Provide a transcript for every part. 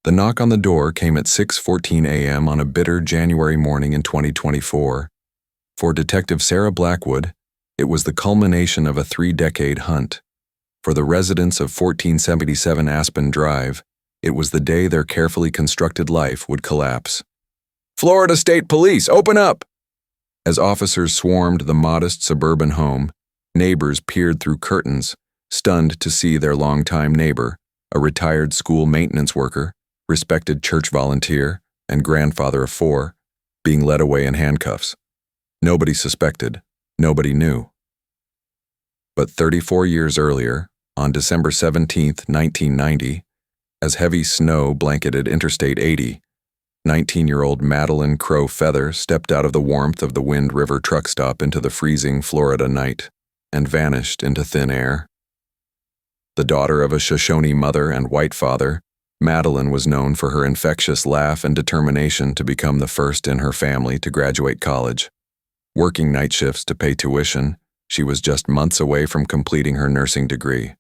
The knock on the door came at 6:14 a.m. on a bitter January morning in 2024. For Detective Sarah Blackwood, it was the culmination of a 3-decade hunt. For the residents of 1477 Aspen Drive, it was the day their carefully constructed life would collapse. "Florida State Police, open up!" As officers swarmed the modest suburban home, neighbors peered through curtains, stunned to see their longtime neighbor, a retired school maintenance worker, respected church volunteer, and grandfather of 4, being led away in handcuffs. Nobody suspected, nobody knew. But 34 years earlier, on December 17, 1990, as heavy snow blanketed Interstate 80, 19-year-old Maadee Crow Feather stepped out of the warmth of the Wind River truck stop into the freezing Florida night and vanished into thin air. The daughter of a Shoshone mother and white father, Maadee was known for her infectious laugh and determination to become the first in her family to graduate college. Working night shifts to pay tuition, she was just months away from completing her nursing degree.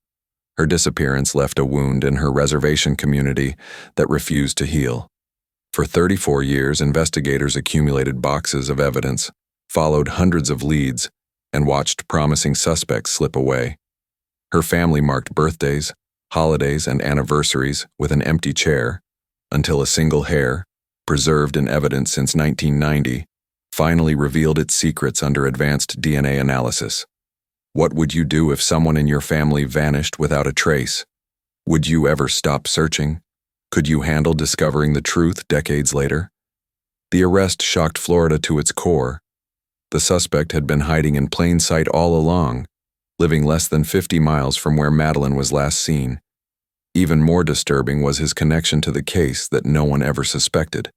Her disappearance left a wound in her reservation community that refused to heal. For 34 years, investigators accumulated boxes of evidence, followed hundreds of leads, and watched promising suspects slip away. Her family marked birthdays, holidays, and anniversaries with an empty chair, until a single hair, preserved in evidence since 1990, finally revealed its secrets under advanced DNA analysis. What would you do if someone in your family vanished without a trace? Would you ever stop searching? Could you handle discovering the truth decades later? The arrest shocked Florida to its core. The suspect had been hiding in plain sight all along, living less than 50 miles from where Maadee was last seen. Even more disturbing was his connection to the case that no one ever suspected.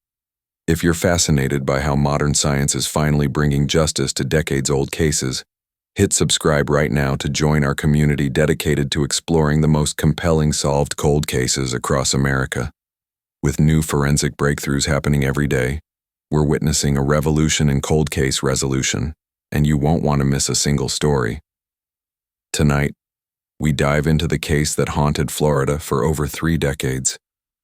If you're fascinated by how modern science is finally bringing justice to decades-old cases, hit subscribe right now to join our community dedicated to exploring the most compelling solved cold cases across America. With new forensic breakthroughs happening every day, we're witnessing a revolution in cold case resolution, and you won't want to miss a single story. Tonight, we dive into the case that haunted Florida for over 3 decades,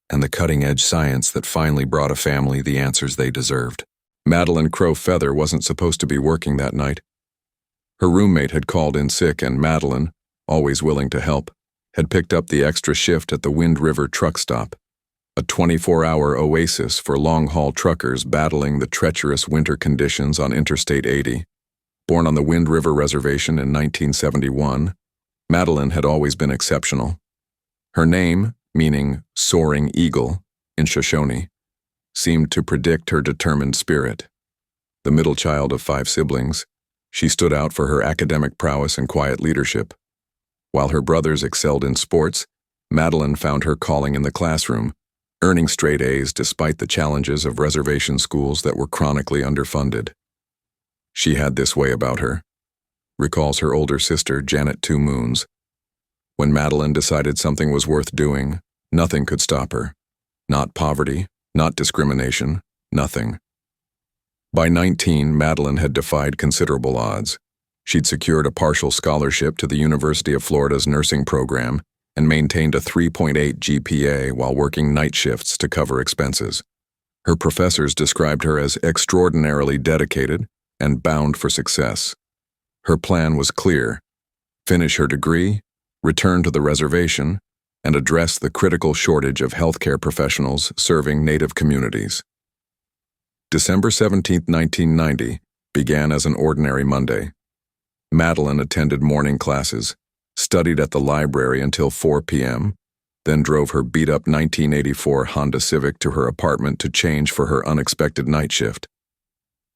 and the cutting-edge science that finally brought a family the answers they deserved. Maadee Crow Feather wasn't supposed to be working that night. Her roommate had called in sick, and Maadee, always willing to help, had picked up the extra shift at the Wind River truck stop, a 24-hour oasis for long-haul truckers battling the treacherous winter conditions on Interstate 80. Born on the Wind River Reservation in 1971, Maadee had always been exceptional. Her name, meaning soaring eagle in Shoshone, seemed to predict her determined spirit. The middle child of 5 siblings, she stood out for her academic prowess and quiet leadership. While her brothers excelled in sports, Maadee found her calling in the classroom, earning straight A's despite the challenges of reservation schools that were chronically underfunded. She had this way about her, recalls her older sister, Janet Two Moons. When Maadee decided something was worth doing, nothing could stop her. Not poverty, not discrimination, nothing. By 19, Maadee had defied considerable odds. She'd secured a partial scholarship to the University of Florida's nursing program and maintained a 3.8 GPA while working night shifts to cover expenses. Her professors described her as extraordinarily dedicated and bound for success. Her plan was clear: finish her degree, return to the reservation, and address the critical shortage of healthcare professionals serving Native communities. December 17, 1990, began as an ordinary Monday. Maadee attended morning classes, studied at the library until 4 p.m., then drove her beat-up 1984 Honda Civic to her apartment to change for her unexpected night shift.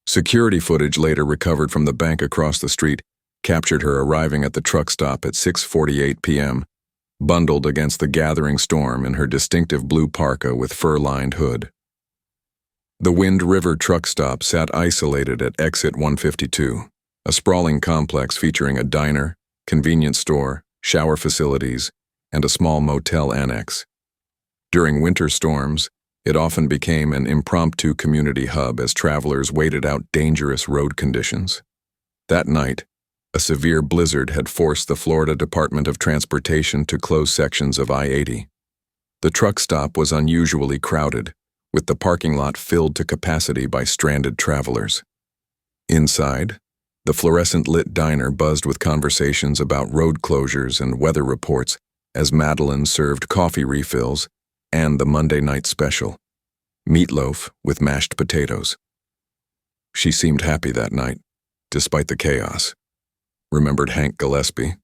Security footage later recovered from the bank across the street captured her arriving at the truck stop at 6:48 p.m., bundled against the gathering storm in her distinctive blue parka with fur-lined hood. The Wind River truck stop sat isolated at exit 152, a sprawling complex featuring a diner, convenience store, shower facilities, and a small motel annex. During winter storms, it often became an impromptu community hub as travelers waited out dangerous road conditions. That night, a severe blizzard had forced the Florida Department of Transportation to close sections of I-80. The truck stop was unusually crowded, with the parking lot filled to capacity by stranded travelers. Inside, the fluorescent-lit diner buzzed with conversations about road closures and weather reports as Madeline served coffee refills and the Monday night special, meatloaf with mashed potatoes. She seemed happy that night, despite the chaos. Remembered Hank Gillespie,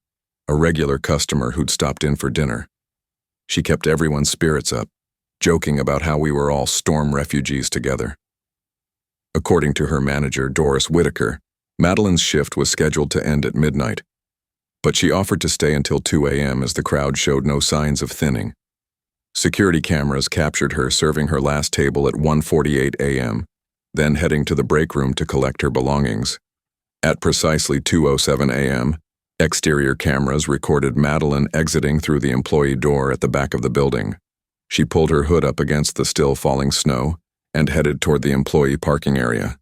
a regular customer who'd stopped in for dinner. She kept everyone's spirits up, joking about how we were all storm refugees together. According to her manager, Doris Whitaker, Madeline's shift was scheduled to end at midnight, but she offered to stay until 2 a.m. as the crowd showed no signs of thinning. Security cameras captured her serving her last table at 1:48 a.m., then heading to the break room to collect her belongings. At precisely 2:07 a.m., exterior cameras recorded Madeline exiting through the employee door at the back of the building. She pulled her hood up against the still falling snow and headed toward the employee parking area,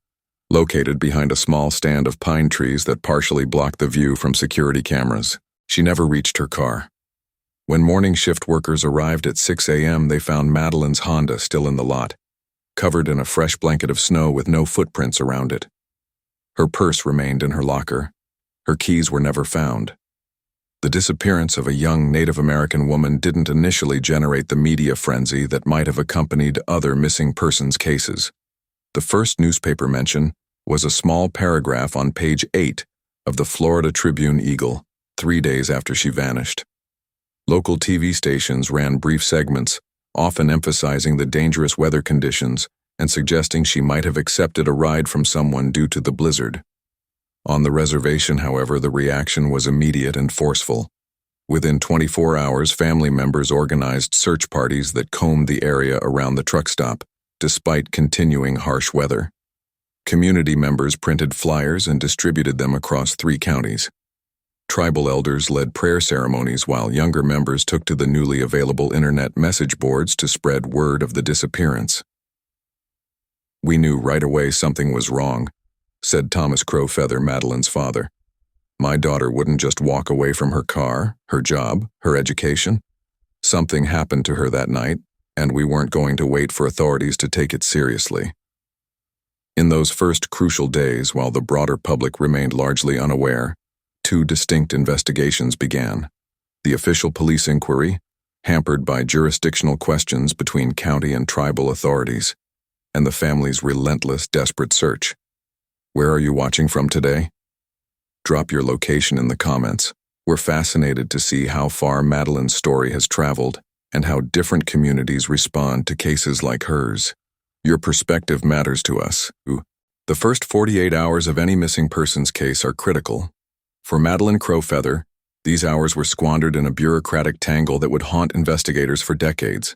located behind a small stand of pine trees that partially blocked the view from security cameras. She never reached her car. When morning shift workers arrived at 6 a.m., they found Madeline's Honda still in the lot, covered in a fresh blanket of snow with no footprints around it. Her purse remained in her locker. Her keys were never found. The disappearance of a young Native American woman didn't initially generate the media frenzy that might have accompanied other missing persons cases. The first newspaper mention was a small paragraph on page 8 of the Florida Tribune-Eagle, 3 days after she vanished. Local TV stations ran brief segments, often emphasizing the dangerous weather conditions and suggesting she might have accepted a ride from someone due to the blizzard. On the reservation, however, the reaction was immediate and forceful. Within 24 hours, family members organized search parties that combed the area around the truck stop, despite continuing harsh weather. Community members printed flyers and distributed them across 3 counties. Tribal elders led prayer ceremonies while younger members took to the newly available internet message boards to spread word of the disappearance. "We knew right away something was wrong," said Thomas Crow Feather, Madeline's father. "My daughter wouldn't just walk away from her car, her job, her education. Something happened to her that night, and we weren't going to wait for authorities to take it seriously." In those first crucial days, while the broader public remained largely unaware, 2 distinct investigations began. The official police inquiry, hampered by jurisdictional questions between county and tribal authorities, and the family's relentless, desperate search. Where are you watching from today? Drop your location in the comments. We're fascinated to see how far Madeline's story has traveled and how different communities respond to cases like hers. Your perspective matters to us. The first 48 hours of any missing persons case are critical. For Maadee Crow Feather, these hours were squandered in a bureaucratic tangle that would haunt investigators for decades.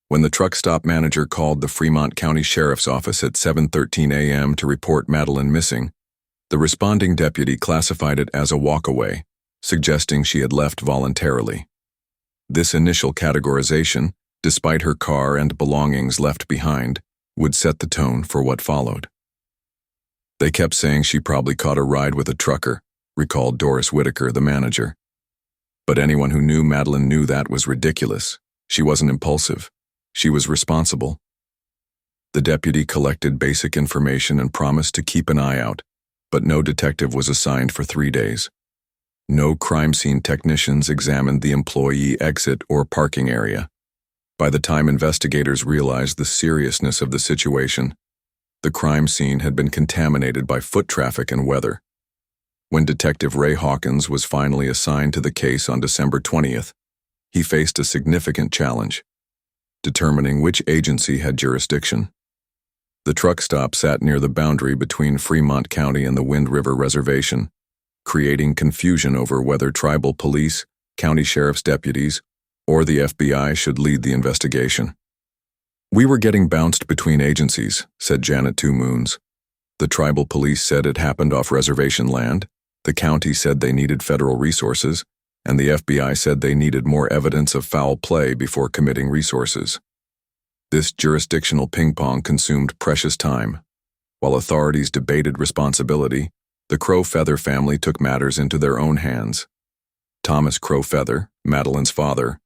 When the truck stop manager called the Fremont County Sheriff's Office at 7:13 a.m. to report Madeline missing, the responding deputy classified it as a walkaway, suggesting she had left voluntarily. This initial categorization, despite her car and belongings left behind, would set the tone for what followed. "They kept saying she probably caught a ride with a trucker," recalled Doris Whitaker, the manager. "But anyone who knew Madeline knew that was ridiculous. She wasn't impulsive. She was responsible." The deputy collected basic information and promised to keep an eye out, but no detective was assigned for 3 days. No crime scene technicians examined the employee exit or parking area. By the time investigators realized the seriousness of the situation, the crime scene had been contaminated by foot traffic and weather. When Detective Ray Hawkins was finally assigned to the case on December 20th, he faced a significant challenge: determining which agency had jurisdiction. The truck stop sat near the boundary between Fremont County and the Wind River Reservation, creating confusion over whether tribal police, county sheriff's deputies, or the FBI should lead the investigation. "We were getting bounced between agencies," said Janet Two Moons. "The tribal police said it happened off reservation land, the county said they needed federal resources, and the FBI said they needed more evidence of foul play before committing resources." This jurisdictional ping-pong consumed precious time. While authorities debated responsibility, the Crow Feather family took matters into their own hands. Thomas Crow Feather, Madeline's father,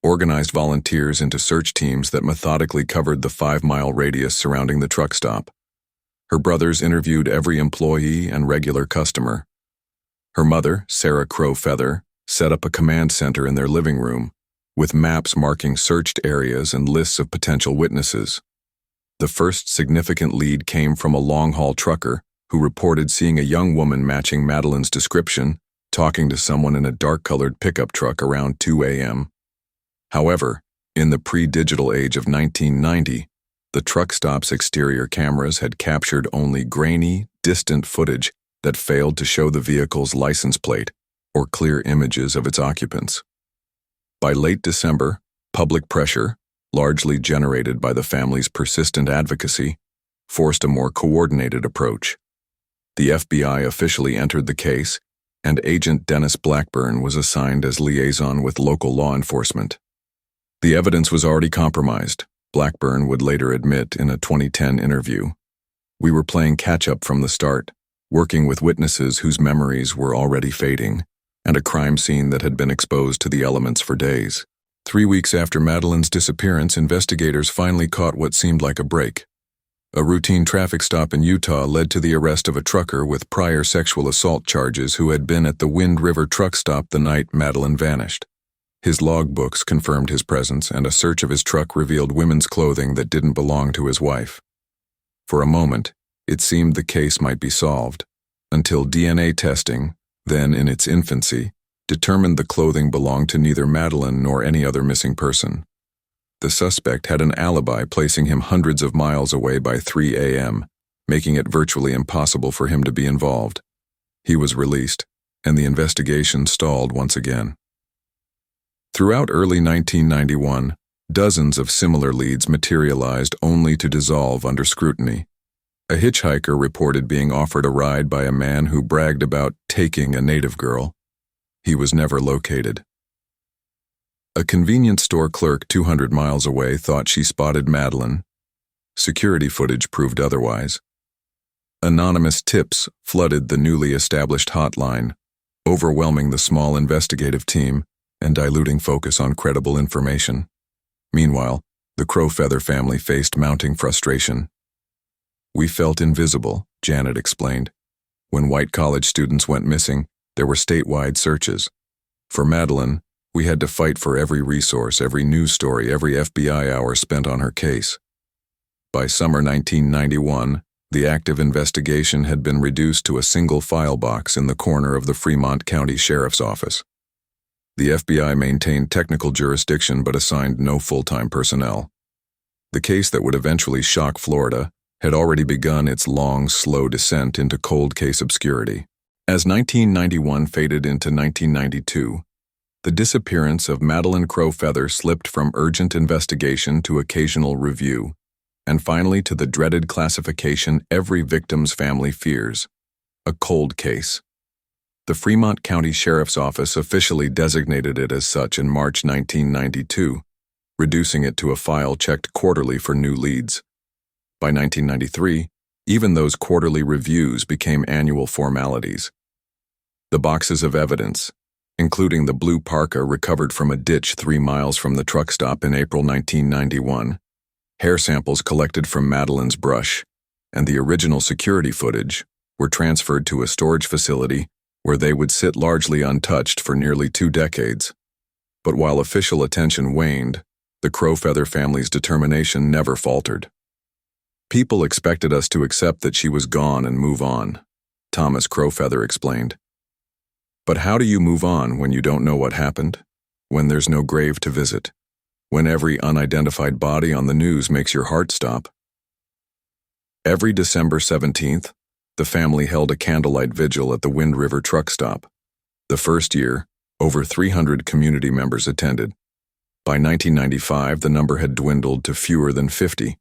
organized volunteers into search teams that methodically covered the 5-mile radius surrounding the truck stop. Her brothers interviewed every employee and regular customer. Her mother, Maadee Crow Feather, set up a command center in their living room, with maps marking searched areas and lists of potential witnesses. The first significant lead came from a long-haul trucker who reported seeing a young woman matching Madeleine's description, talking to someone in a dark-colored pickup truck around 2 a.m. However, in the pre-digital age of 1990, the truck stop's exterior cameras had captured only grainy, distant footage that failed to show the vehicle's license plate or clear images of its occupants. By late December, public pressure, largely generated by the family's persistent advocacy, forced a more coordinated approach. The FBI officially entered the case, and Agent Dennis Blackburn was assigned as liaison with local law enforcement. The evidence was already compromised, Blackburn would later admit in a 2010 interview. We were playing catch-up from the start, working with witnesses whose memories were already fading, and a crime scene that had been exposed to the elements for days. 3 weeks after Madeleine's disappearance, investigators finally caught what seemed like a break. A routine traffic stop in Utah led to the arrest of a trucker with prior sexual assault charges who had been at the Wind River truck stop the night Maadeleine vanished. His logbooks confirmed his presence, and a search of his truck revealed women's clothing that didn't belong to his wife. For a moment, it seemed the case might be solved, until DNA testing, then in its infancy, determined the clothing belonged to neither Maadeleine nor any other missing person. The suspect had an alibi, placing him hundreds of miles away by 3 a.m., making it virtually impossible for him to be involved. He was released, and the investigation stalled once again. Throughout early 1991, dozens of similar leads materialized only to dissolve under scrutiny. A hitchhiker reported being offered a ride by a man who bragged about taking a native girl. He was never located. A convenience store clerk 200 miles away thought she spotted Maadeleine. Security footage proved otherwise. Anonymous tips flooded the newly established hotline, overwhelming the small investigative team and diluting focus on credible information. Meanwhile, the Crow Feather family faced mounting frustration. "We felt invisible," Janet explained. "When white college students went missing, there were statewide searches. For Maadeleine, we had to fight for every resource, every news story, every FBI hour spent on her case." By summer 1991, the active investigation had been reduced to a single file box in the corner of the Fremont County Sheriff's Office. The FBI maintained technical jurisdiction but assigned no full-time personnel. The case that would eventually shock Florida had already begun its long, slow descent into cold case obscurity. As 1991 faded into 1992, the disappearance of Maadee Crow Feather slipped from urgent investigation to occasional review, and finally to the dreaded classification every victim's family fears: a cold case. The Fremont County Sheriff's Office officially designated it as such in March 1992, reducing it to a file checked quarterly for new leads. By 1993, even those quarterly reviews became annual formalities. The boxes of evidence, including the blue parka recovered from a ditch 3 miles from the truck stop in April 1991, hair samples collected from Maadeleine's brush, and the original security footage, were transferred to a storage facility where they would sit largely untouched for nearly 2 decades. But while official attention waned, the Crow Feather family's determination never faltered. "People expected us to accept that she was gone and move on," Thomas Crow Feather explained. "But how do you move on when you don't know what happened? When there's no grave to visit? When every unidentified body on the news makes your heart stop?" Every December 17th, the family held a candlelight vigil at the Wind River truck stop. The first year, over 300 community members attended. By 1995, the number had dwindled to fewer than 50.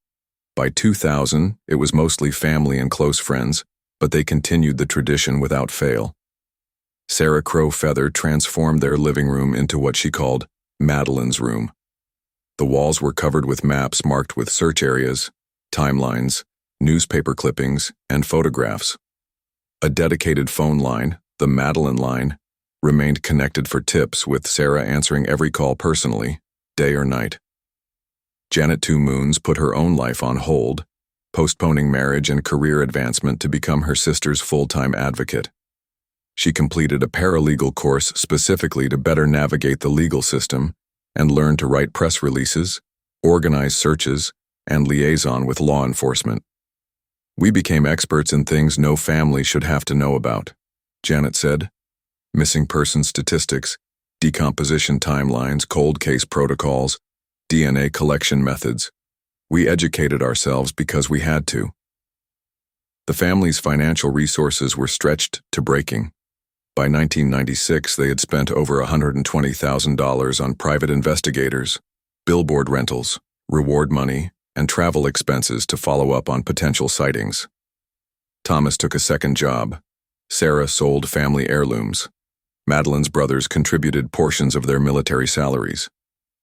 By 2000, it was mostly family and close friends, but they continued the tradition without fail. Maadee Crow Feather transformed their living room into what she called Maadeleine's room. The walls were covered with maps marked with search areas, timelines, newspaper clippings, and photographs. A dedicated phone line, the Maadeleine line, remained connected for tips, with Sarah answering every call personally, day or night. Janet Two Moons put her own life on hold, postponing marriage and career advancement to become her sister's full-time advocate. She completed a paralegal course specifically to better navigate the legal system and learn to write press releases, organize searches, and liaison with law enforcement. "We became experts in things no family should have to know about," Janet said. Missing person statistics, decomposition timelines, cold case protocols, DNA collection methods. "We educated ourselves because we had to." The family's financial resources were stretched to breaking. By 1996, they had spent over $120,000 on private investigators, billboard rentals, reward money, and travel expenses to follow up on potential sightings. Thomas took a second job. Sarah sold family heirlooms. Madeline's brothers contributed portions of their military salaries.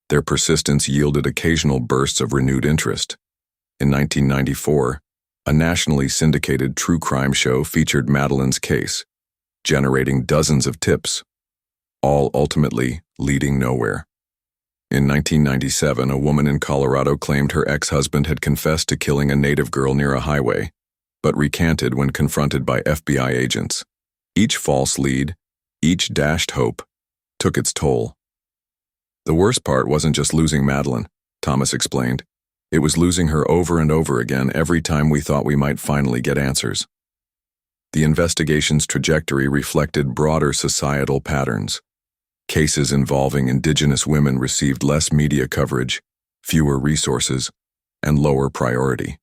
Their persistence yielded occasional bursts of renewed interest. In 1994, a nationally syndicated true crime show featured Madeline's case, generating dozens of tips, all ultimately leading nowhere. In 1997, a woman in Colorado claimed her ex-husband had confessed to killing a native girl near a highway, but recanted when confronted by FBI agents. Each false lead, each dashed hope, took its toll. "The worst part wasn't just losing Madeline," Thomas explained. "It was losing her over and over again every time we thought we might finally get answers." The investigation's trajectory reflected broader societal patterns. Cases involving Indigenous women received less media coverage, fewer resources, and lower priority.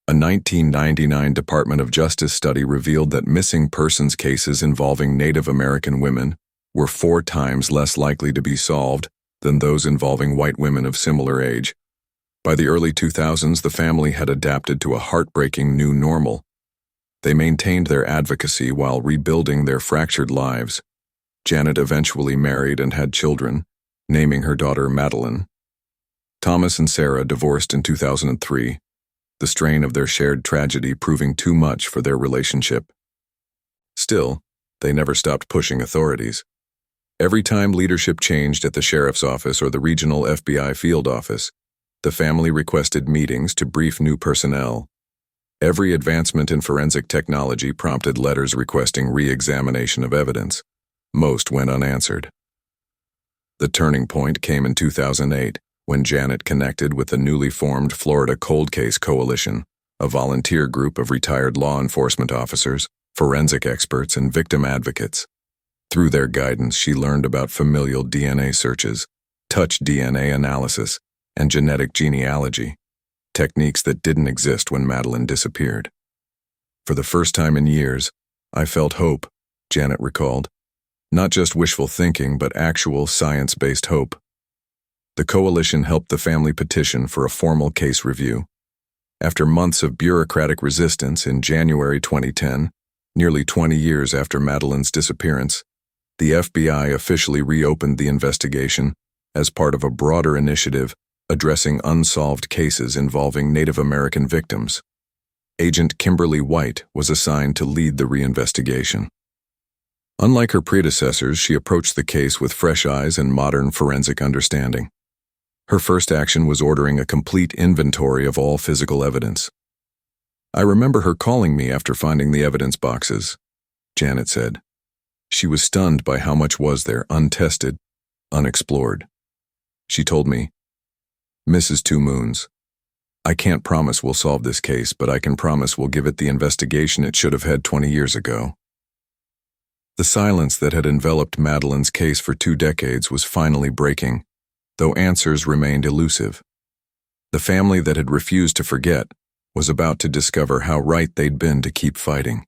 A 1999 Department of Justice study revealed that missing persons cases involving Native American women were 4 times less likely to be solved than those involving white women of similar age. By the early 2000s, the family had adapted to a heartbreaking new normal. They maintained their advocacy while rebuilding their fractured lives. Janet eventually married and had children, naming her daughter Madeline. Thomas and Sarah divorced in 2003, the strain of their shared tragedy proving too much for their relationship. Still, they never stopped pushing authorities. Every time leadership changed at the sheriff's office or the regional FBI field office, the family requested meetings to brief new personnel. Every advancement in forensic technology prompted letters requesting re-examination of evidence. Most went unanswered. The turning point came in 2008, when Janet connected with the newly formed Florida Cold Case Coalition, a volunteer group of retired law enforcement officers, forensic experts, and victim advocates. Through their guidance, she learned about familial DNA searches, touch DNA analysis, and genetic genealogy, techniques that didn't exist when Madeline disappeared. "For the first time in years, I felt hope," Janet recalled. "Not just wishful thinking, but actual science-based hope." The coalition helped the family petition for a formal case review. After months of bureaucratic resistance, in January 2010, nearly 20 years after Madeline's disappearance, the FBI officially reopened the investigation as part of a broader initiative addressing unsolved cases involving Native American victims. Agent Kimberly White was assigned to lead the reinvestigation. Unlike her predecessors, she approached the case with fresh eyes and modern forensic understanding. Her first action was ordering a complete inventory of all physical evidence. "I remember her calling me after finding the evidence boxes," Janet said. She was stunned by how much was there untested, unexplored. She told me, "Mrs. Two Moons, I can't promise we'll solve this case, but I can promise we'll give it the investigation it should have had 20 years ago." The silence that had enveloped Madeline's case for 2 decades was finally breaking, though answers remained elusive. The family that had refused to forget was about to discover how right they'd been to keep fighting.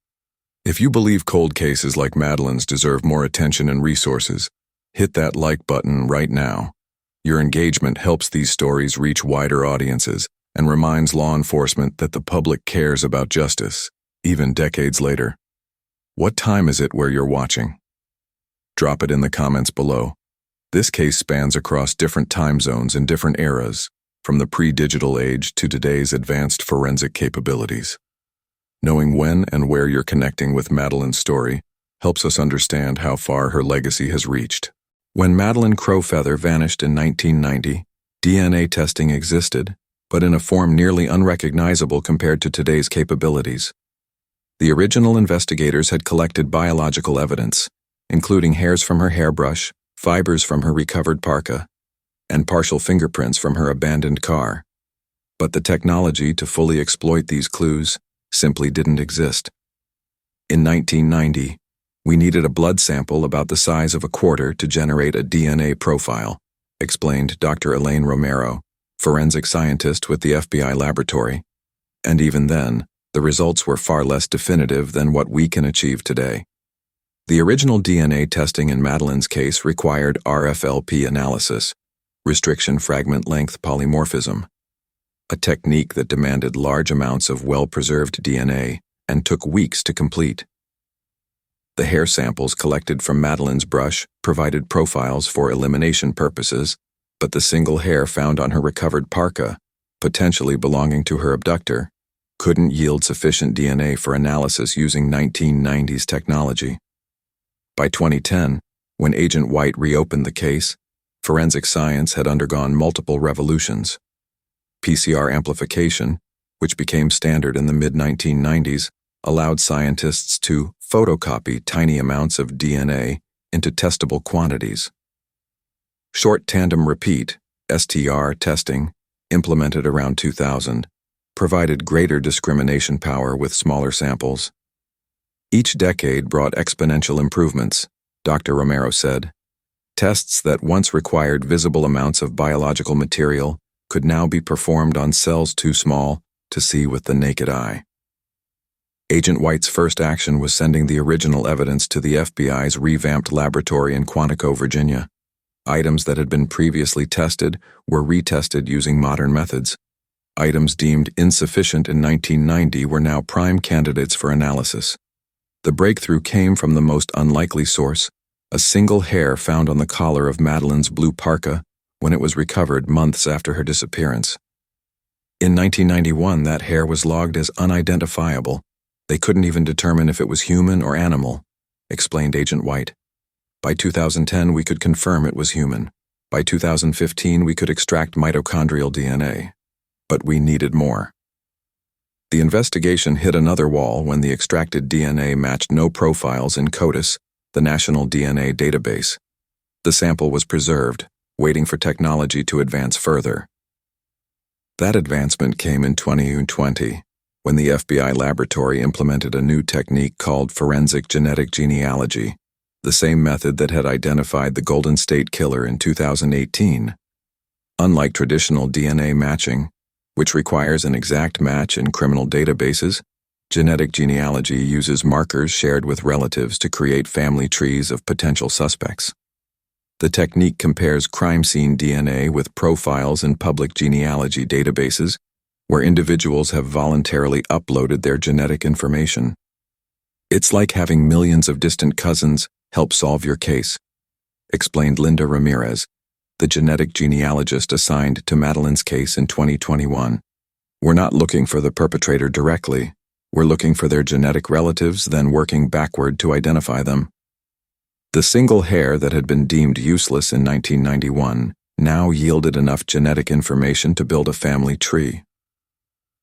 If you believe cold cases like Madeline's deserve more attention and resources, hit that like button right now. Your engagement helps these stories reach wider audiences and reminds law enforcement that the public cares about justice, even decades later. What time is it where you're watching? Drop it in the comments below. This case spans across different time zones and different eras, from the pre-digital age to today's advanced forensic capabilities. Knowing when and where you're connecting with Madeline's story helps us understand how far her legacy has reached. When Maadee Crow Feather vanished in 1990, DNA testing existed, but in a form nearly unrecognizable compared to today's capabilities. The original investigators had collected biological evidence, including hairs from her hairbrush, fibers from her recovered parka, and partial fingerprints from her abandoned car. But the technology to fully exploit these clues simply didn't exist. In 1990, we needed a blood sample about the size of a quarter to generate a DNA profile, explained Dr. Elaine Romero, forensic scientist with the FBI laboratory. And even then, the results were far less definitive than what we can achieve today. The original DNA testing in Maadee's case required RFLP analysis, restriction fragment length polymorphism, a technique that demanded large amounts of well-preserved DNA and took weeks to complete. The hair samples collected from Maadee's brush provided profiles for elimination purposes, but the single hair found on her recovered parka, potentially belonging to her abductor, couldn't yield sufficient DNA for analysis using 1990s technology. By 2010, when Agent White reopened the case, forensic science had undergone multiple revolutions. PCR amplification, which became standard in the mid-1990s, allowed scientists to photocopy tiny amounts of DNA into testable quantities. Short tandem repeat, STR testing, implemented around 2000, provided greater discrimination power with smaller samples. Each decade brought exponential improvements, Dr. Romero said. Tests that once required visible amounts of biological material could now be performed on cells too small to see with the naked eye. Agent White's first action was sending the original evidence to the FBI's revamped laboratory in Quantico, Virginia. Items that had been previously tested were retested using modern methods. Items deemed insufficient in 1990 were now prime candidates for analysis. The breakthrough came from the most unlikely source, a single hair found on the collar of Maadee's blue parka when it was recovered months after her disappearance. In 1991, that hair was logged as unidentifiable. They couldn't even determine if it was human or animal, explained Agent White. By 2010, we could confirm it was human. By 2015, we could extract mitochondrial DNA. But we needed more. The investigation hit another wall when the extracted DNA matched no profiles in CODIS, the National DNA Database. The sample was preserved, waiting for technology to advance further. That advancement came in 2020, when the FBI laboratory implemented a new technique called forensic genetic genealogy, the same method that had identified the Golden State Killer in 2018. Unlike traditional DNA matching, which requires an exact match in criminal databases, genetic genealogy uses markers shared with relatives to create family trees of potential suspects. The technique compares crime scene DNA with profiles in public genealogy databases, where individuals have voluntarily uploaded their genetic information. It's like having millions of distant cousins help solve your case, explained Linda Ramirez, the genetic genealogist assigned to Maadee's case in 2021. We're not looking for the perpetrator directly. We're looking for their genetic relatives, then working backward to identify them. The single hair that had been deemed useless in 1991 now yielded enough genetic information to build a family tree.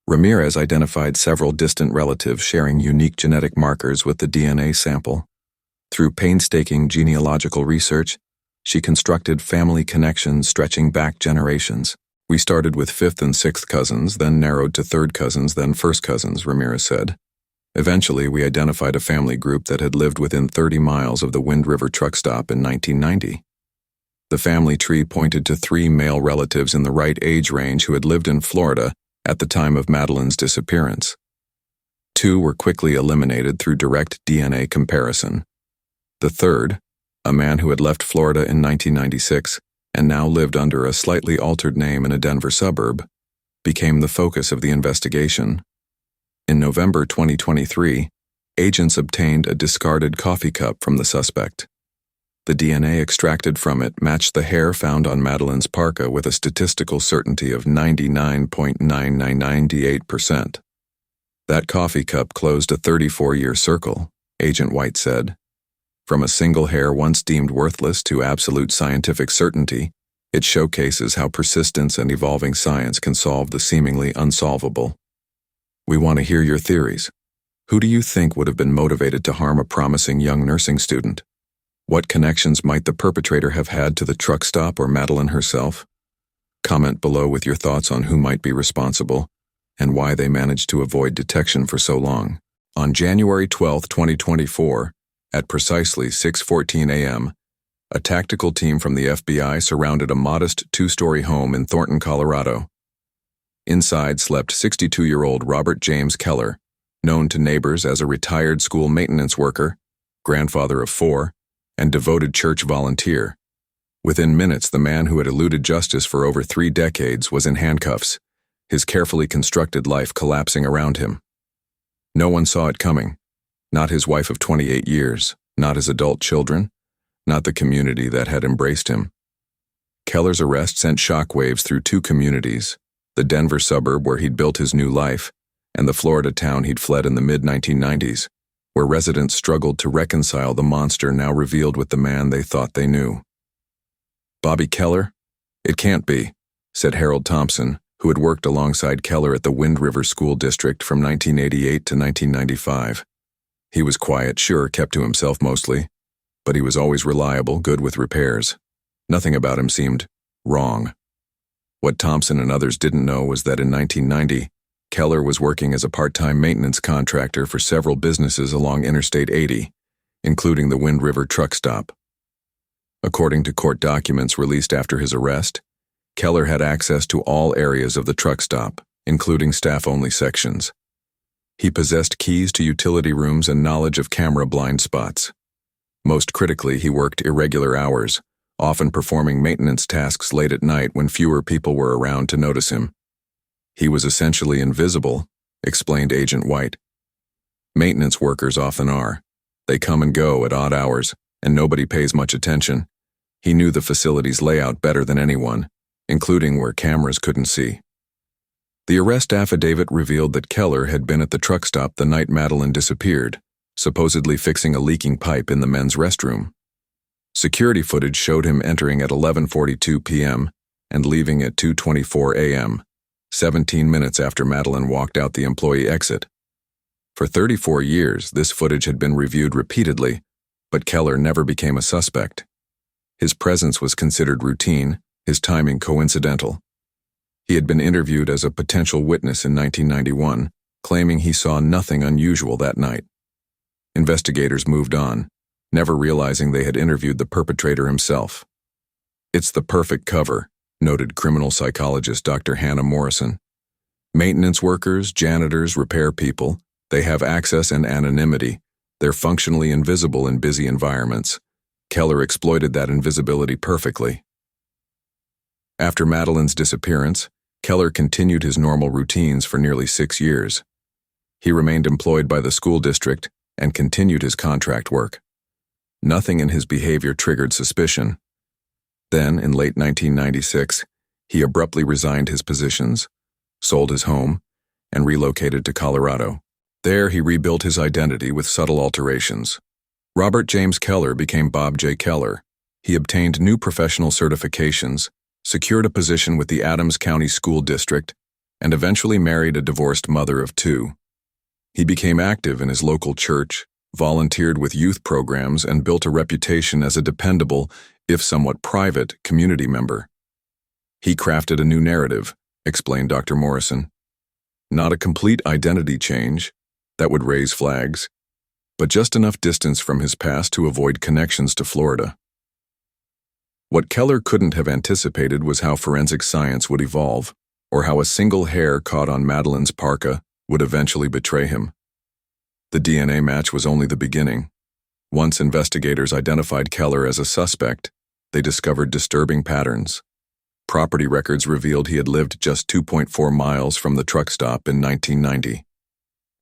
Ramirez identified several distant relatives sharing unique genetic markers with the DNA sample. Through painstaking genealogical research, she constructed family connections stretching back generations. We started with fifth and sixth cousins, then narrowed to third cousins, then first cousins, Ramirez said. Eventually, we identified a family group that had lived within 30 miles of the Wind River truck stop in 1990. The family tree pointed to 3 male relatives in the right age range who had lived in Florida at the time of Maadee's disappearance. 2 were quickly eliminated through direct DNA comparison. The third, a man who had left Florida in 1996 and now lived under a slightly altered name in a Denver suburb, became the focus of the investigation. In November 2023, agents obtained a discarded coffee cup from the suspect. The DNA extracted from it matched the hair found on Maadee's parka with a statistical certainty of 99.9998%. That coffee cup closed a 34-year circle, Agent White said. From a single hair once deemed worthless to absolute scientific certainty, it showcases how persistence and evolving science can solve the seemingly unsolvable. We want to hear your theories. Who do you think would have been motivated to harm a promising young nursing student? What connections might the perpetrator have had to the truck stop or Madeline herself? Comment below with your thoughts on who might be responsible and why they managed to avoid detection for so long. On January 12, 2024, at precisely 6:14 a.m., a tactical team from the FBI surrounded a modest two-story home in Thornton, Colorado. Inside slept 62-year-old Robert James Keller, known to neighbors as a retired school maintenance worker, grandfather of 4, and devoted church volunteer. Within minutes, the man who had eluded justice for over 3 decades was in handcuffs, his carefully constructed life collapsing around him. No one saw it coming. Not his wife of 28 years, not his adult children, not the community that had embraced him. Keller's arrest sent shockwaves through 2 communities, the Denver suburb where he'd built his new life, and the Florida town he'd fled in the mid-1990s, where residents struggled to reconcile the monster now revealed with the man they thought they knew. Bobby Keller? It can't be, said Harold Thompson, who had worked alongside Keller at the Wind River School District from 1988 to 1995. He was quiet, sure, kept to himself mostly, but he was always reliable, good with repairs. Nothing about him seemed wrong. What Thompson and others didn't know was that in 1990, Keller was working as a part-time maintenance contractor for several businesses along Interstate 80, including the Wind River truck stop. According to court documents released after his arrest, Keller had access to all areas of the truck stop, including staff-only sections. He possessed keys to utility rooms and knowledge of camera blind spots. Most critically, he worked irregular hours, often performing maintenance tasks late at night when fewer people were around to notice him. He was essentially invisible, explained Agent White. Maintenance workers often are. They come and go at odd hours, and nobody pays much attention. He knew the facility's layout better than anyone, including where cameras couldn't see. The arrest affidavit revealed that Keller had been at the truck stop the night Madeline disappeared, supposedly fixing a leaking pipe in the men's restroom. Security footage showed him entering at 11:42 p.m. and leaving at 2:24 a.m., 17 minutes after Madeline walked out the employee exit. For 34 years, this footage had been reviewed repeatedly, but Keller never became a suspect. His presence was considered routine, his timing coincidental. He had been interviewed as a potential witness in 1991, claiming he saw nothing unusual that night. Investigators moved on, never realizing they had interviewed the perpetrator himself. It's the perfect cover, noted criminal psychologist Dr. Hannah Morrison. Maintenance workers, janitors, repair people, they have access and anonymity. They're functionally invisible in busy environments. Keller exploited that invisibility perfectly. After Madeline's disappearance, Keller continued his normal routines for nearly 6 years. He remained employed by the school district and continued his contract work. Nothing in his behavior triggered suspicion. Then, in late 1996, he abruptly resigned his positions, sold his home, and relocated to Colorado. There, he rebuilt his identity with subtle alterations. Robert James Keller became Bob J. Keller. He obtained new professional certifications, secured a position with the Adams County School District, and eventually married a divorced mother of 2. He became active in his local church, volunteered with youth programs, and built a reputation as a dependable, if somewhat private, community member. He crafted a new narrative, explained Dr. Morrison. Not a complete identity change, that would raise flags, but just enough distance from his past to avoid connections to Florida. What Keller couldn't have anticipated was how forensic science would evolve, or how a single hair caught on Madeline's parka would eventually betray him. The DNA match was only the beginning. Once investigators identified Keller as a suspect, they discovered disturbing patterns. Property records revealed he had lived just 2.4 miles from the truck stop in 1990.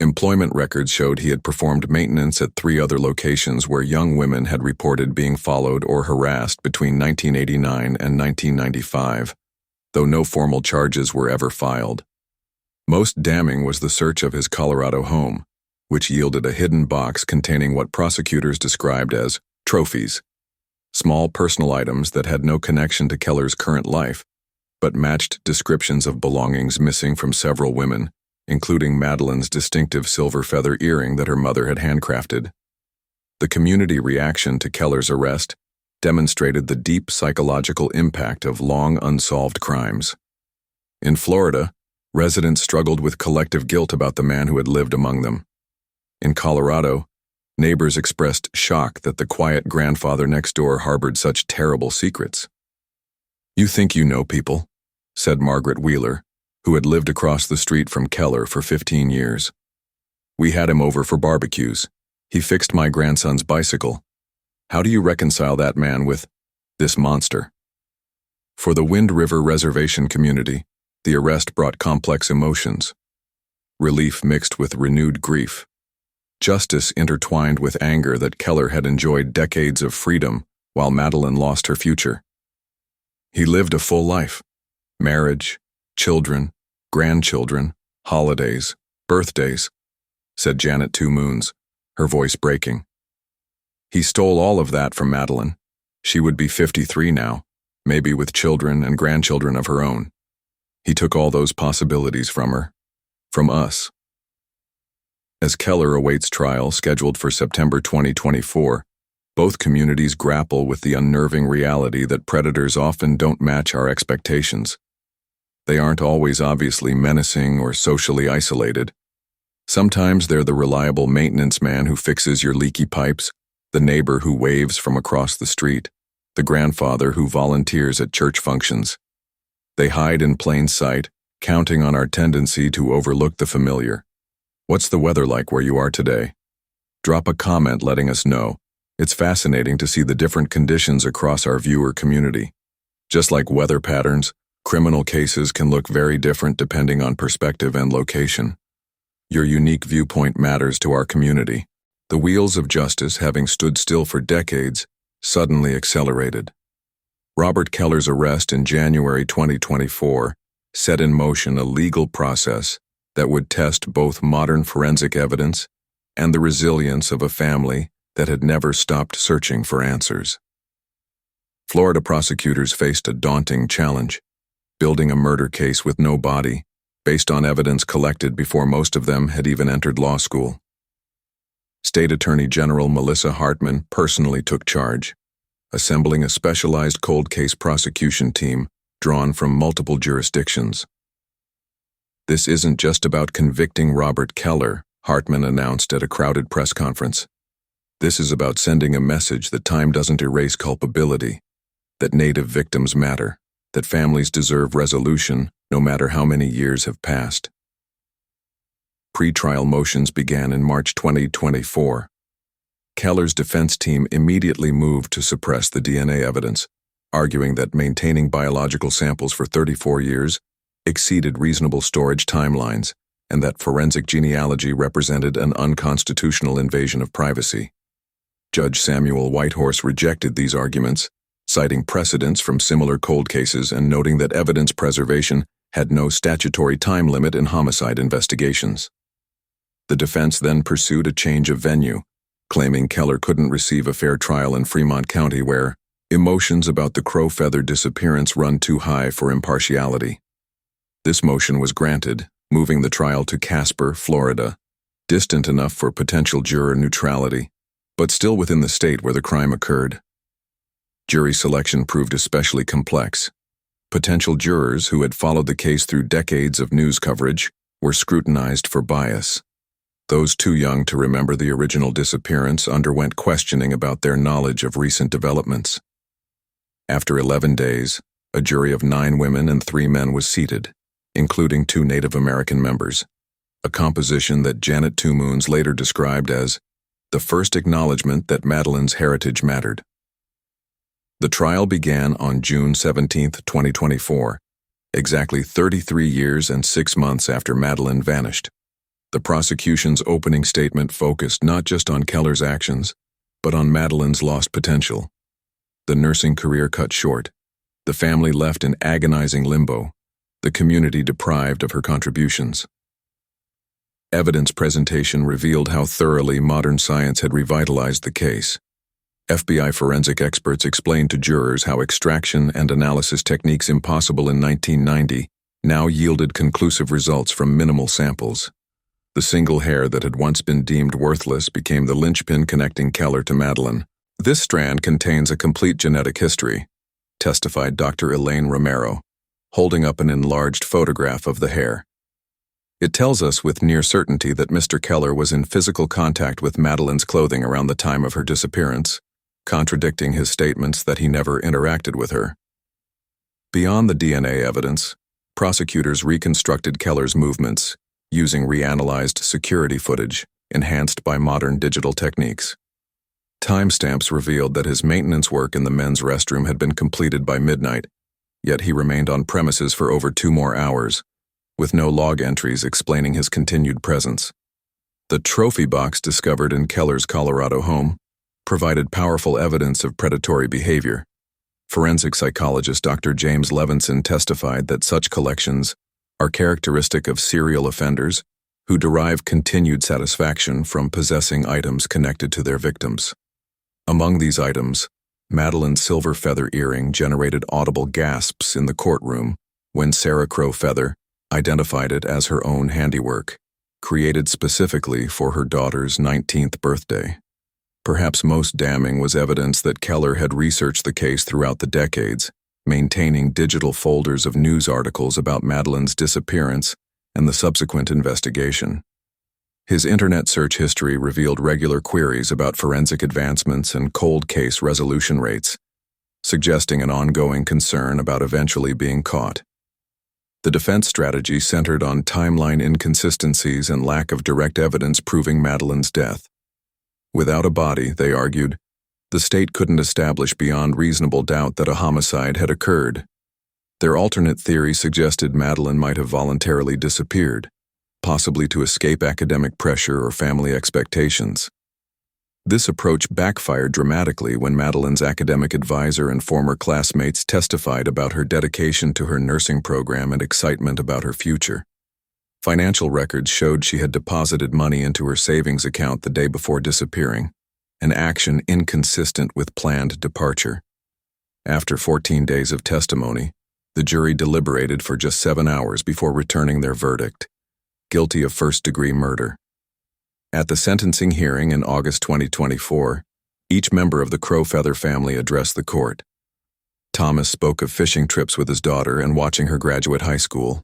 Employment records showed he had performed maintenance at 3 other locations where young women had reported being followed or harassed between 1989 and 1995, though no formal charges were ever filed. Most damning was the search of his Colorado home, which yielded a hidden box containing what prosecutors described as Trophies. Small personal items that had no connection to Keller's current life, but matched descriptions of belongings missing from several women, including Madeline's distinctive silver feather earring that her mother had handcrafted. The community reaction to Keller's arrest demonstrated the deep psychological impact of long unsolved crimes. In Florida, residents struggled with collective guilt about the man who had lived among them. In Colorado, neighbors expressed shock that the quiet grandfather next door harbored such terrible secrets. "You think you know people," said Margaret Wheeler, who had lived across the street from Keller for 15 years. "We had him over for barbecues. He fixed my grandson's bicycle. How do you reconcile that man with this monster?" For the Wind River Reservation community, the arrest brought complex emotions. Relief mixed with renewed grief. Justice intertwined with anger that Keller had enjoyed decades of freedom while Madeline lost her future. He lived a full life. Marriage, children, grandchildren, holidays, birthdays, said Janet Two Moons, her voice breaking. He stole all of that from Madeline. She would be 53 now, maybe with children and grandchildren of her own. He took all those possibilities from her, from us. As Keller awaits trial scheduled for September 2024, both communities grapple with the unnerving reality that predators often don't match our expectations. They aren't always obviously menacing or socially isolated. Sometimes they're the reliable maintenance man who fixes your leaky pipes, the neighbor who waves from across the street, the grandfather who volunteers at church functions. They hide in plain sight, counting on our tendency to overlook the familiar. What's the weather like where you are today? Drop a comment letting us know. It's fascinating to see the different conditions across our viewer community. Just like weather patterns, criminal cases can look very different depending on perspective and location. Your unique viewpoint matters to our community. The wheels of justice, having stood still for decades, suddenly accelerated. Robert Keller's arrest in January 2024 set in motion a legal process that would test both modern forensic evidence and the resilience of a family that had never stopped searching for answers. Florida prosecutors faced a daunting challenge, building a murder case with no body, based on evidence collected before most of them had even entered law school. State Attorney General Melissa Hartman personally took charge, assembling a specialized cold case prosecution team drawn from multiple jurisdictions. "This isn't just about convicting Robert Keller," Hartman announced at a crowded press conference. "This is about sending a message that time doesn't erase culpability, that Native victims matter, that families deserve resolution no matter how many years have passed." Pre-trial motions began in March 2024. Keller's defense team immediately moved to suppress the DNA evidence, arguing that maintaining biological samples for 34 years exceeded reasonable storage timelines and that forensic genealogy represented an unconstitutional invasion of privacy. Judge Samuel Whitehorse rejected these arguments, citing precedents from similar cold cases and noting that evidence preservation had no statutory time limit in homicide investigations. The defense then pursued a change of venue, claiming Keller couldn't receive a fair trial in Fremont County where emotions about the Crow Feather disappearance run too high for impartiality. This motion was granted, moving the trial to Casper, Florida, distant enough for potential juror neutrality, but still within the state where the crime occurred. Jury selection proved especially complex. Potential jurors who had followed the case through decades of news coverage were scrutinized for bias. Those too young to remember the original disappearance underwent questioning about their knowledge of recent developments. After 11 days, a jury of 9 women and 3 men was seated, including 2 Native American members, a composition that Janet Two Moons later described as the first acknowledgement that Madeline's heritage mattered. The trial began on June 17, 2024, exactly 33 years and 6 months after Madeline vanished. The prosecution's opening statement focused not just on Keller's actions, but on Madeline's lost potential. The nursing career cut short, the family left in agonizing limbo, the community deprived of her contributions. Evidence presentation revealed how thoroughly modern science had revitalized the case. FBI forensic experts explained to jurors how extraction and analysis techniques impossible in 1990 now yielded conclusive results from minimal samples. The single hair that had once been deemed worthless became the linchpin connecting Keller to Madeline. This strand contains a complete genetic history, testified Dr. Elaine Romero, holding up an enlarged photograph of the hair. It tells us with near certainty that Mr. Keller was in physical contact with Madeline's clothing around the time of her disappearance, contradicting his statements that he never interacted with her. Beyond the DNA evidence, prosecutors reconstructed Keller's movements using reanalyzed security footage enhanced by modern digital techniques. Timestamps revealed that his maintenance work in the men's restroom had been completed by midnight, yet he remained on premises for over 2 more hours, with no log entries explaining his continued presence. The trophy box discovered in Keller's Colorado home provided powerful evidence of predatory behavior. Forensic psychologist Dr. James Levinson testified that such collections are characteristic of serial offenders who derive continued satisfaction from possessing items connected to their victims. Among these items, Madeline's silver feather earring generated audible gasps in the courtroom when Maadee Crow Feather identified it as her own handiwork, created specifically for her daughter's 19th birthday. Perhaps most damning was evidence that Keller had researched the case throughout the decades, maintaining digital folders of news articles about Madeline's disappearance and the subsequent investigation. His internet search history revealed regular queries about forensic advancements and cold case resolution rates, suggesting an ongoing concern about eventually being caught. The defense strategy centered on timeline inconsistencies and lack of direct evidence proving Madeline's death. Without a body, they argued, the state couldn't establish beyond reasonable doubt that a homicide had occurred. Their alternate theory suggested Madeline might have voluntarily disappeared, possibly to escape academic pressure or family expectations. This approach backfired dramatically when Madeline's academic advisor and former classmates testified about her dedication to her nursing program and excitement about her future. Financial records showed she had deposited money into her savings account the day before disappearing, an action inconsistent with planned departure. After 14 days of testimony, the jury deliberated for just 7 hours before returning their verdict: guilty of first-degree murder. At the sentencing hearing in August 2024, each member of the Crow Feather family addressed the court. Thomas spoke of fishing trips with his daughter and watching her graduate high school.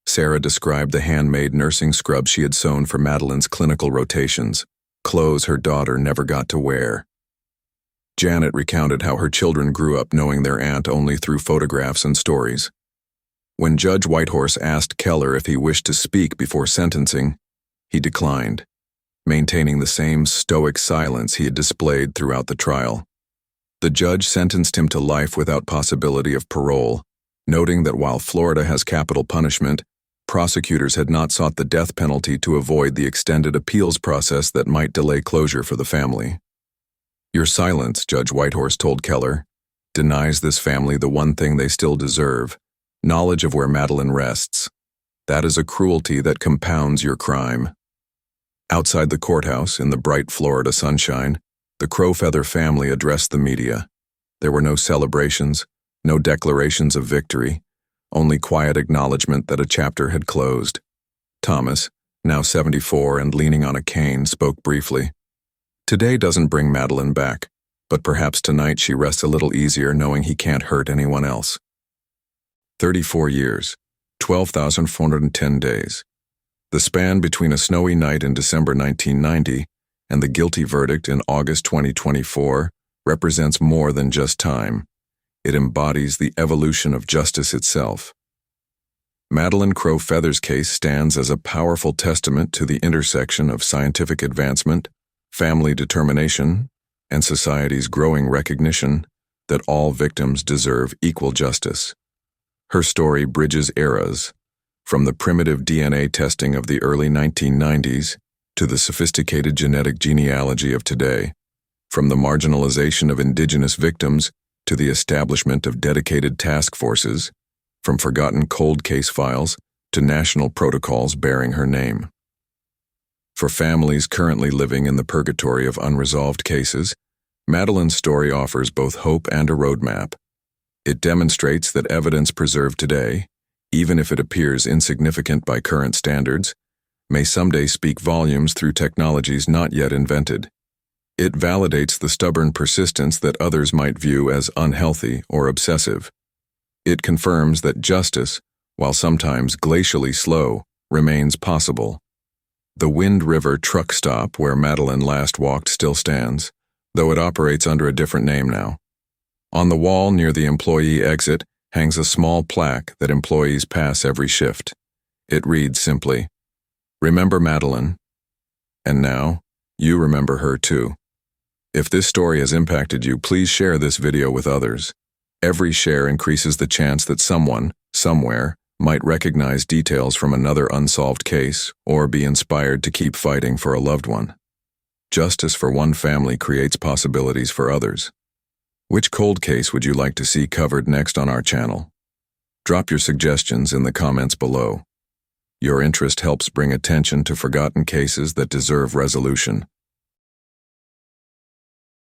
Sarah described the handmade nursing scrubs she had sewn for Madeline's clinical rotations, clothes her daughter never got to wear. Janet recounted how her children grew up knowing their aunt only through photographs and stories. When Judge Whitehorse asked Keller if he wished to speak before sentencing, he declined, maintaining the same stoic silence he had displayed throughout the trial. The judge sentenced him to life without possibility of parole, noting that while Florida has capital punishment, prosecutors had not sought the death penalty to avoid the extended appeals process that might delay closure for the family. Your silence, Judge Whitehorse told Keller, denies this family the one thing they still deserve: knowledge of where Madeline rests. That is a cruelty that compounds your crime. Outside the courthouse, in the bright Florida sunshine, the Crow Feather family addressed the media. There were no celebrations, no declarations of victory, only quiet acknowledgement that a chapter had closed. Thomas, now 74 and leaning on a cane, spoke briefly. Today doesn't bring Madeline back, but perhaps tonight she rests a little easier knowing he can't hurt anyone else. 34 years, 12,410 days. The span between a snowy night in December 1990 and the guilty verdict in August 2024 represents more than just time. It embodies the evolution of justice itself. Maadee Crow Feather's case stands as a powerful testament to the intersection of scientific advancement, family determination, and society's growing recognition that all victims deserve equal justice. Her story bridges eras, from the primitive DNA testing of the early 1990s to the sophisticated genetic genealogy of today, from the marginalization of indigenous victims to the establishment of dedicated task forces, from forgotten cold case files to national protocols bearing her name. For families currently living in the purgatory of unresolved cases, Madeline's story offers both hope and a roadmap. It demonstrates that evidence preserved today, even if it appears insignificant by current standards, may someday speak volumes through technologies not yet invented. It validates the stubborn persistence that others might view as unhealthy or obsessive. It confirms that justice, while sometimes glacially slow, remains possible. The Wind River truck stop where Madeline last walked still stands, though it operates under a different name now. On the wall near the employee exit hangs a small plaque that employees pass every shift. It reads simply, "Remember Madeline." And now, you remember her too. If this story has impacted you, please share this video with others. Every share increases the chance that someone, somewhere, might recognize details from another unsolved case or be inspired to keep fighting for a loved one. Justice for one family creates possibilities for others. Which cold case would you like to see covered next on our channel? Drop your suggestions in the comments below. Your interest helps bring attention to forgotten cases that deserve resolution.